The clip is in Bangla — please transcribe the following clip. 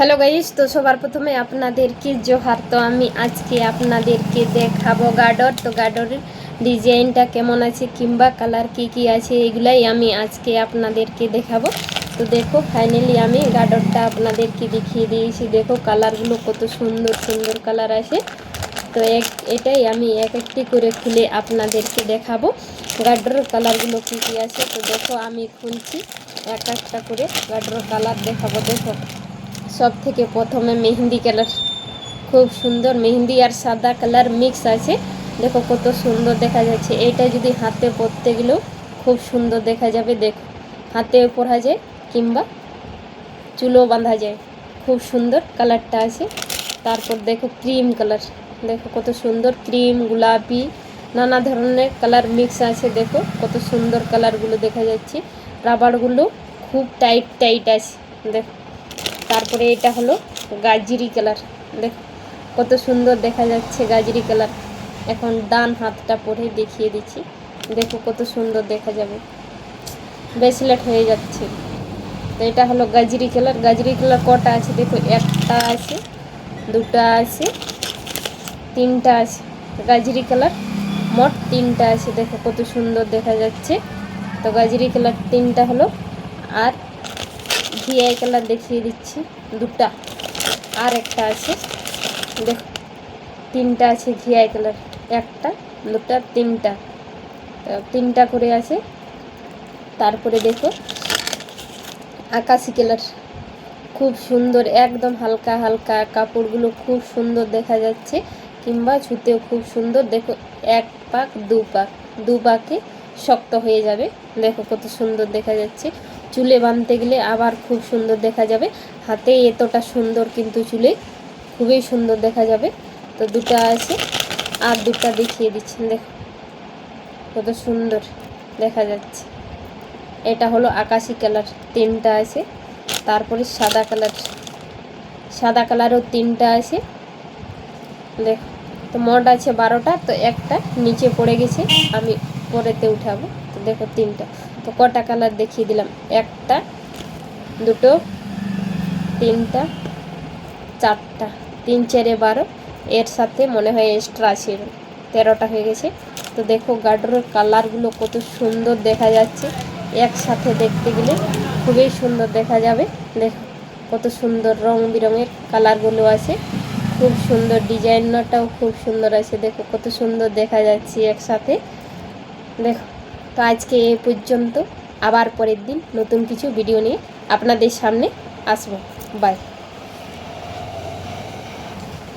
হ্যালো গাইস, তো সবার প্রথমে আপনাদেরকে জোহার। তো আমি আজকে আপনাদেরকে দেখাবো গার্ডর। তো গার্ডরের ডিজাইনটা কেমন আছে কিংবা কালার কি আছে এগুলাই আমি আজকে আপনাদেরকে দেখাবো। তো দেখো, ফাইনালি আমি গার্ডরটা আপনাদেরকে দেখিয়ে দিয়েছি। দেখো কালারগুলো কত সুন্দর সুন্দর কালার আছে। তো এটাই আমি এক একটি করে খুলে আপনাদেরকে দেখাবো গার্ডরের কালারগুলো কি আছে। তো দেখো আমি খুলছি এক একটা করে গার্ডরের কালার দেখাবো। দেখো সব থেকে প্রথমে মেহেন্দি কালার, খুব সুন্দর মেহেন্দি আর সাদা কালার মিক্স আছে। দেখো কত সুন্দর দেখা যাচ্ছে। এইটা যদি হাতে পরতে গেলেও খুব সুন্দর দেখা যাবে। দেখো হাতেও পরা যায় কিংবা চুলও বাঁধা যায়, খুব সুন্দর কালারটা আছে। তারপর দেখো ক্রিম কালার, দেখো কত সুন্দর ক্রিম গোলাপি নানা ধরনের কালার মিক্স আছে। দেখো কত সুন্দর কালারগুলো দেখা যাচ্ছে। রাবারগুলো খুব টাইট টাইট আছে। দেখো তারপরে এটা হলো গাজরি কালার, দেখো কত সুন্দর দেখা যাচ্ছে গাজরি কালার। এখন ডান হাতটা পরে দেখিয়ে দিচ্ছি। দেখো কত সুন্দর দেখা যাবে, ব্রেসলেট হয়ে যাচ্ছে। তো এটা হলো গাজরি কালার। গাজরি কালার কটা আছে দেখো, একটা আছে, দুটা আছে, তিনটা আছে। গাজরি কালার মোট তিনটা আছে। দেখো কত সুন্দর দেখা যাচ্ছে। তো গাজরি কালার তিনটা হলো, আর ঘিয়াই কালার দেখিয়ে দিচ্ছি দুটা, আর একটা আছে। দেখো তিনটা আছে ঘিয়াই কালার, একটা দুটা তিনটা, তিনটা করে আছে। তারপরে দেখো আকাশি কালার, খুব সুন্দর, একদম হালকা হালকা, কাপড়গুলো খুব সুন্দর দেখা যাচ্ছে কিংবা ছুতেও খুব সুন্দর। দেখো এক পাক দু পাকে শক্ত হয়ে যাবে। দেখো কত সুন্দর দেখা যাচ্ছে। চুলে বাঁধতে গেলে আবার খুব সুন্দর দেখা যাবে। হাতে এতটা সুন্দর কিন্তু চুলে খুবই সুন্দর দেখা যাবে। তো দুটা আছে, আর দুটা দেখিয়ে দিচ্ছেন। দেখো কত সুন্দর দেখা যাচ্ছে। এটা হলো আকাশি কালার, তিনটা আছে। তারপরে সাদা কালারও তিনটা আছে। দেখো তো মোট আছে 12টা। তো একটা নিচে পড়ে গেছে, আমি পরেতে উঠাবো। তো দেখো তিনটা। তো কটা কালার দেখিয়ে দিলাম, একটা দুটো তিনটা চারটা, 3 4 12, এর সাথে মনে হয় এক্সট্রা ছিল, 13টা হয়ে গেছে। তো দেখো গার্ডারের কালারগুলো কত সুন্দর দেখা যাচ্ছে। একসাথে দেখতে গেলে খুবই সুন্দর দেখা যাবে। দেখো কত সুন্দর রং বেরঙের কালারগুলো আছে, খুব সুন্দর, ডিজাইনটাও খুব সুন্দর আছে। দেখো কত সুন্দর দেখা যাচ্ছে একসাথে। দেখো তো আজকে এই পর্যন্ত, আবার পরের দিন নতুন কিছু ভিডিও নিয়ে আপনাদের সামনে আসবো। বাই।